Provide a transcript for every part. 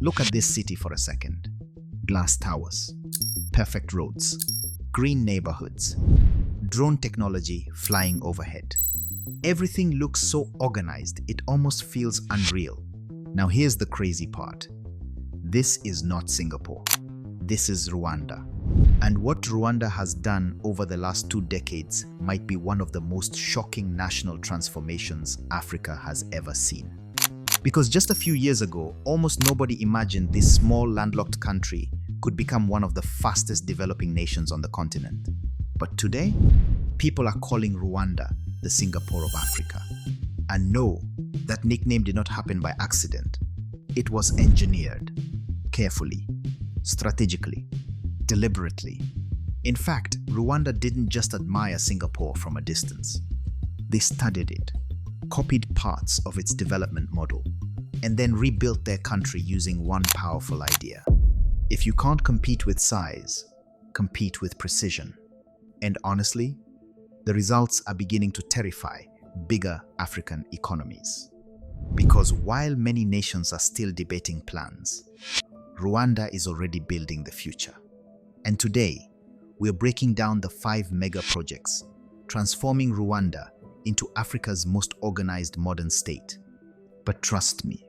Look at this city for a second. Glass towers, perfect roads, green neighborhoods, drone technology flying overhead. Everything looks so organized, it almost feels unreal. Now here's the crazy part. This is not Singapore. This is Rwanda. And what Rwanda has done over the last 2 decades might be one of the most shocking national transformations Africa has ever seen. Because just a few years ago, almost nobody imagined this small landlocked country could become one of the fastest developing nations on the continent. But today, people are calling Rwanda the Singapore of Africa. And no, that nickname did not happen by accident. It was engineered, carefully, strategically, deliberately. In fact, Rwanda didn't just admire Singapore from a distance. They studied it, copied parts of its development model, and then rebuilt their country using one powerful idea. If you can't compete with size, compete with precision. And honestly, the results are beginning to terrify bigger African economies. Because while many nations are still debating plans, Rwanda is already building the future. And today, we're breaking down the 5 mega projects, transforming Rwanda into Africa's most organized modern state. But trust me,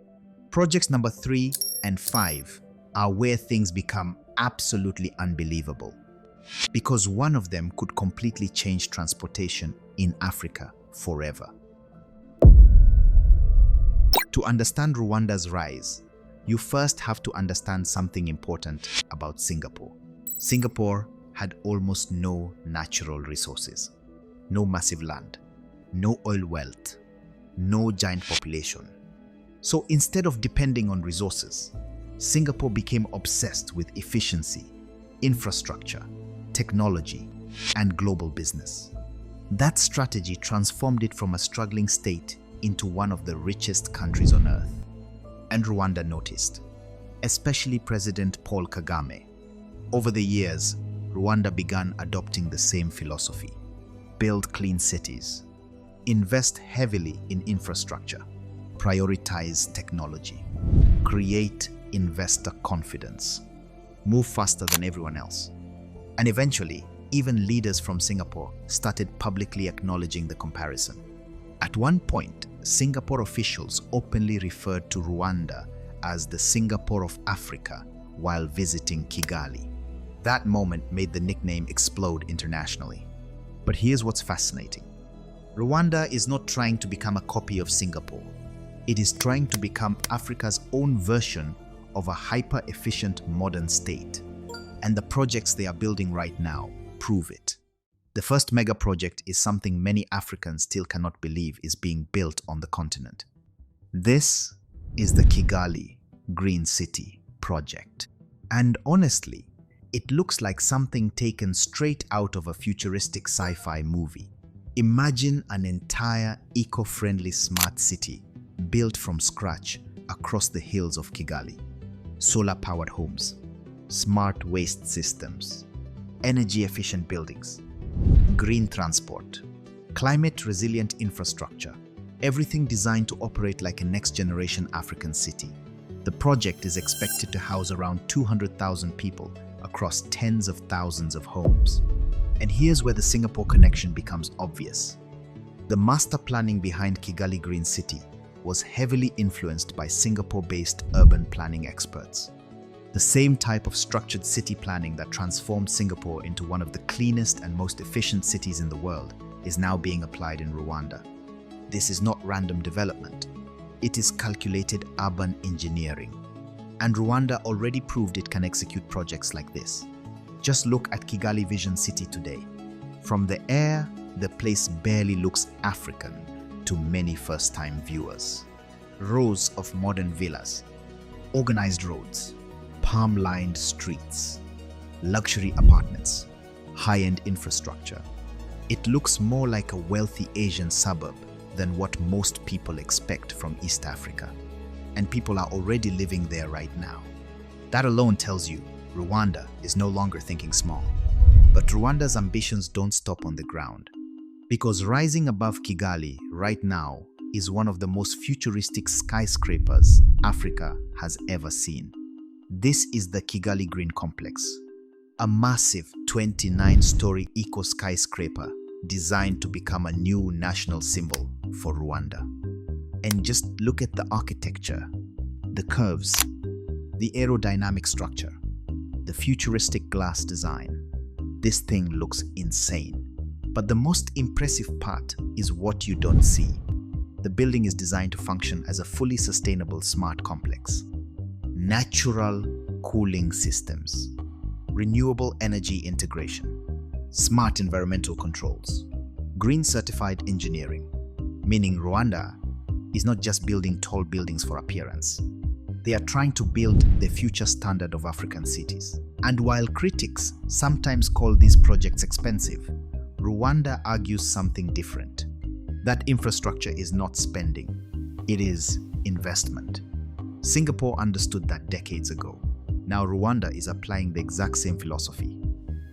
projects number 3 and 5 are where things become absolutely unbelievable. Because one of them could completely change transportation in Africa forever. To understand Rwanda's rise, you first have to understand something important about Singapore. Singapore had almost no natural resources, no massive land, no oil wealth, no giant population. So instead of depending on resources, Singapore became obsessed with efficiency, infrastructure, technology, and global business. That strategy transformed it from a struggling state into one of the richest countries on earth. And Rwanda noticed, especially President Paul Kagame. Over the years, Rwanda began adopting the same philosophy. Build clean cities, invest heavily in infrastructure, prioritize technology, create investor confidence, move faster than everyone else. And eventually, even leaders from Singapore started publicly acknowledging the comparison. At one point, Singapore officials openly referred to Rwanda as the Singapore of Africa while visiting Kigali. That moment made the nickname explode internationally. But here's what's fascinating. Rwanda is not trying to become a copy of Singapore. It is trying to become Africa's own version of a hyper-efficient modern state. And the projects they are building right now prove it. The first mega project is something many Africans still cannot believe is being built on the continent. This is the Kigali Green City project. And honestly, it looks like something taken straight out of a futuristic sci-fi movie. Imagine an entire eco-friendly smart city built from scratch across the hills of Kigali. Solar-powered homes, smart waste systems, energy-efficient buildings, green transport, climate-resilient infrastructure, everything designed to operate like a next-generation African city. The project is expected to house around 200,000 people across tens of thousands of homes. And here's where the Singapore connection becomes obvious. The master planning behind Kigali Green City was heavily influenced by Singapore-based urban planning experts. The same type of structured city planning that transformed Singapore into one of the cleanest and most efficient cities in the world is now being applied in Rwanda. This is not random development. It is calculated urban engineering. And Rwanda already proved it can execute projects like this. Just look at Kigali Vision City today. From the air, the place barely looks African to many first-time viewers. Rows of modern villas, organized roads, palm-lined streets, luxury apartments, high-end infrastructure. It looks more like a wealthy Asian suburb than what most people expect from East Africa. And people are already living there right now. That alone tells you Rwanda is no longer thinking small. But Rwanda's ambitions don't stop on the ground. Because rising above Kigali right now is one of the most futuristic skyscrapers Africa has ever seen. This is the Kigali Green Complex, a massive 29-story eco-skyscraper designed to become a new national symbol for Rwanda. And just look at the architecture, the curves, the aerodynamic structure, the futuristic glass design. This thing looks insane. But the most impressive part is what you don't see. The building is designed to function as a fully sustainable smart complex. Natural cooling systems, renewable energy integration, smart environmental controls, green certified engineering, meaning Rwanda is not just building tall buildings for appearance. They are trying to build the future standard of African cities. And while critics sometimes call these projects expensive, Rwanda argues something different. That infrastructure is not spending, it is investment. Singapore understood that decades ago. Now Rwanda is applying the exact same philosophy.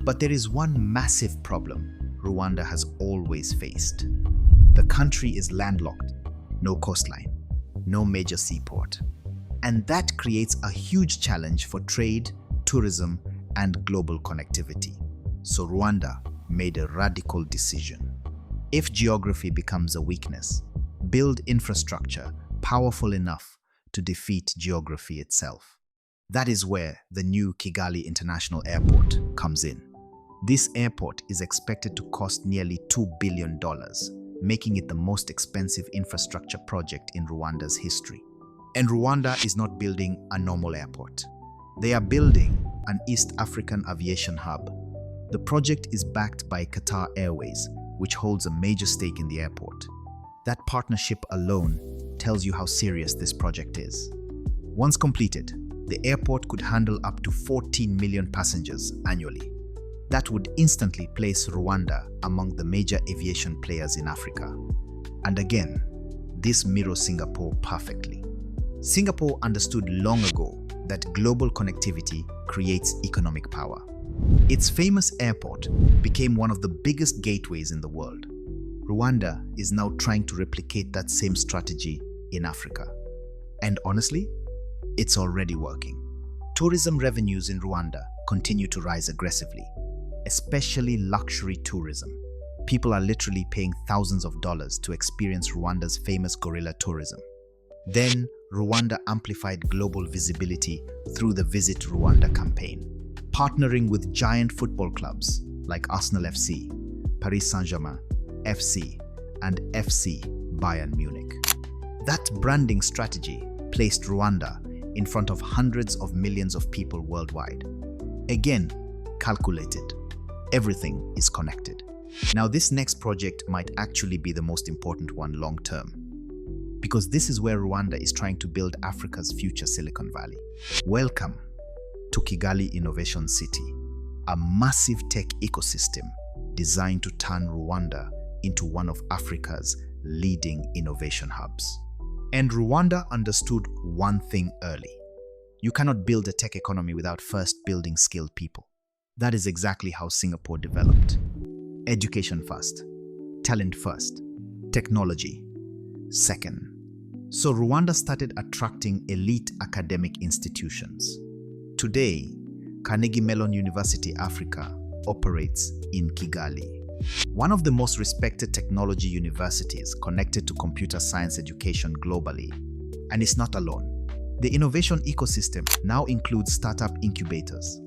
But there is one massive problem Rwanda has always faced. The country is landlocked, no coastline, no major seaport. And that creates a huge challenge for trade, tourism, and global connectivity. So Rwanda made a radical decision. If geography becomes a weakness, build infrastructure powerful enough to defeat geography itself. That is where the new Kigali International Airport comes in. This airport is expected to cost nearly $2 billion, making it the most expensive infrastructure project in Rwanda's history. And Rwanda is not building a normal airport. They are building an East African aviation hub. The project is backed by Qatar Airways, which holds a major stake in the airport. That partnership alone tells you how serious this project is. Once completed, the airport could handle up to 14 million passengers annually. That would instantly place Rwanda among the major aviation players in Africa. And again, this mirrors Singapore perfectly. Singapore understood long ago that global connectivity creates economic power. Its famous airport became one of the biggest gateways in the world. Rwanda is now trying to replicate that same strategy in Africa. And honestly, it's already working. Tourism revenues in Rwanda continue to rise aggressively, especially luxury tourism. People are literally paying thousands of dollars to experience Rwanda's famous gorilla tourism. Then, Rwanda amplified global visibility through the Visit Rwanda campaign, partnering with giant football clubs like Arsenal FC, Paris Saint-Germain FC, and FC Bayern Munich. That branding strategy placed Rwanda in front of hundreds of millions of people worldwide. Again, calculated. Everything is connected. Now, this next project might actually be the most important one long term, because this is where Rwanda is trying to build Africa's future Silicon Valley. Welcome to Kigali Innovation City, a massive tech ecosystem designed to turn Rwanda into one of Africa's leading innovation hubs. And Rwanda understood one thing early. You cannot build a tech economy without first building skilled people. That is exactly how Singapore developed. Education first, talent first, technology second. So Rwanda started attracting elite academic institutions. Today, Carnegie Mellon University Africa operates in Kigali, one of the most respected technology universities connected to computer science education globally. And it's not alone. The innovation ecosystem now includes startup incubators,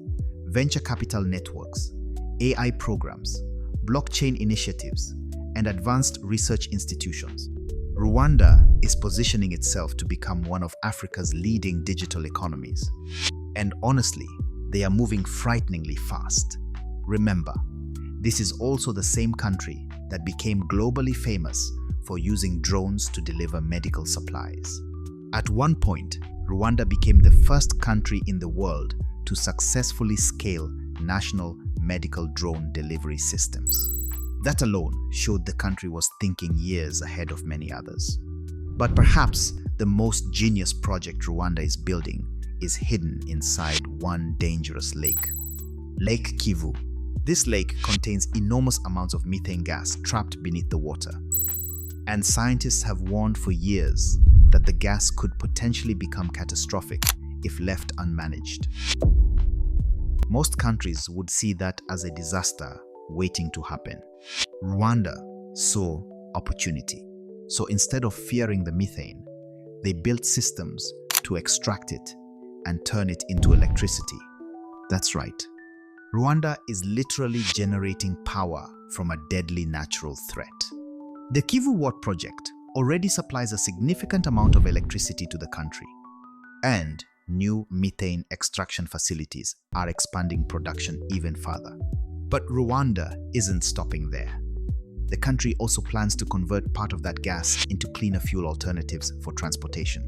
venture capital networks, AI programs, blockchain initiatives, and advanced research institutions. Rwanda is positioning itself to become one of Africa's leading digital economies. And honestly, they are moving frighteningly fast. Remember, this is also the same country that became globally famous for using drones to deliver medical supplies. At one point, Rwanda became the first country in the world to successfully scale national medical drone delivery systems. That alone showed the country was thinking years ahead of many others. But perhaps the most genius project Rwanda is building is hidden inside one dangerous lake. Lake Kivu. This lake contains enormous amounts of methane gas trapped beneath the water. And scientists have warned for years that the gas could potentially become catastrophic if left unmanaged. Most countries would see that as a disaster waiting to happen. Rwanda saw opportunity. So instead of fearing the methane, they built systems to extract it and turn it into electricity. That's right. Rwanda is literally generating power from a deadly natural threat. The Kivu Watt project already supplies a significant amount of electricity to the country, and new methane extraction facilities are expanding production even further. But Rwanda isn't stopping there. The country also plans to convert part of that gas into cleaner fuel alternatives for transportation,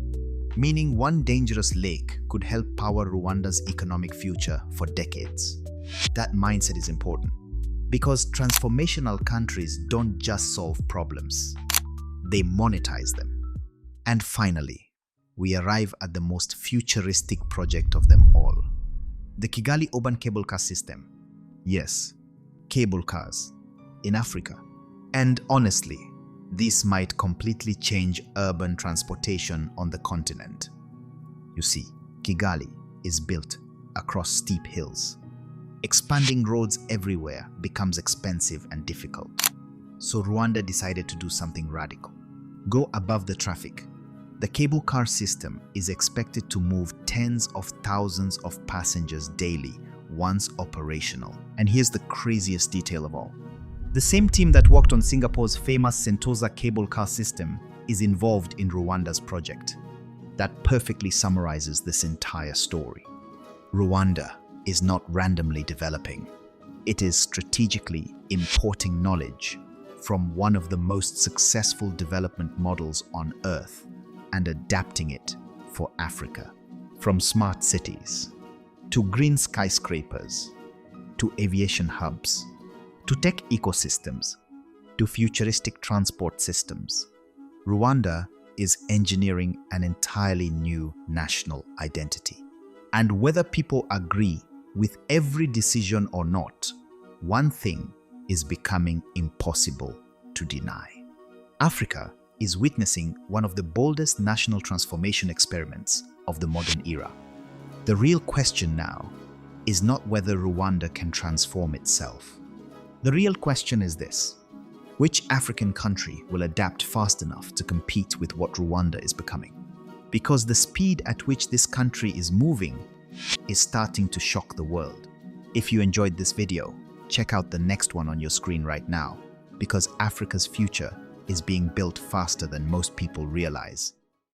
meaning one dangerous lake could help power Rwanda's economic future for decades. That mindset is important because transformational countries don't just solve problems, they monetize them. And finally, we arrive at the most futuristic project of them all. The Kigali urban cable car system. Yes, cable cars in Africa. And honestly, this might completely change urban transportation on the continent. You see, Kigali is built across steep hills. Expanding roads everywhere becomes expensive and difficult. So Rwanda decided to do something radical. Go above the traffic. The cable car system is expected to move tens of thousands of passengers daily once operational. And here's the craziest detail of all. The same team that worked on Singapore's famous Sentosa cable car system is involved in Rwanda's project. That perfectly summarizes this entire story. Rwanda is not randomly developing. It is strategically importing knowledge from one of the most successful development models on Earth and adapting it for Africa. From smart cities, to green skyscrapers, to aviation hubs, to tech ecosystems, to futuristic transport systems, Rwanda is engineering an entirely new national identity. And whether people agree with every decision or not, one thing is becoming impossible to deny. Africa is witnessing one of the boldest national transformation experiments of the modern era. The real question now is not whether Rwanda can transform itself. The real question is this: which African country will adapt fast enough to compete with what Rwanda is becoming? Because the speed at which this country is moving is starting to shock the world. If you enjoyed this video, check out the next one on your screen right now, because Africa's future is being built faster than most people realize.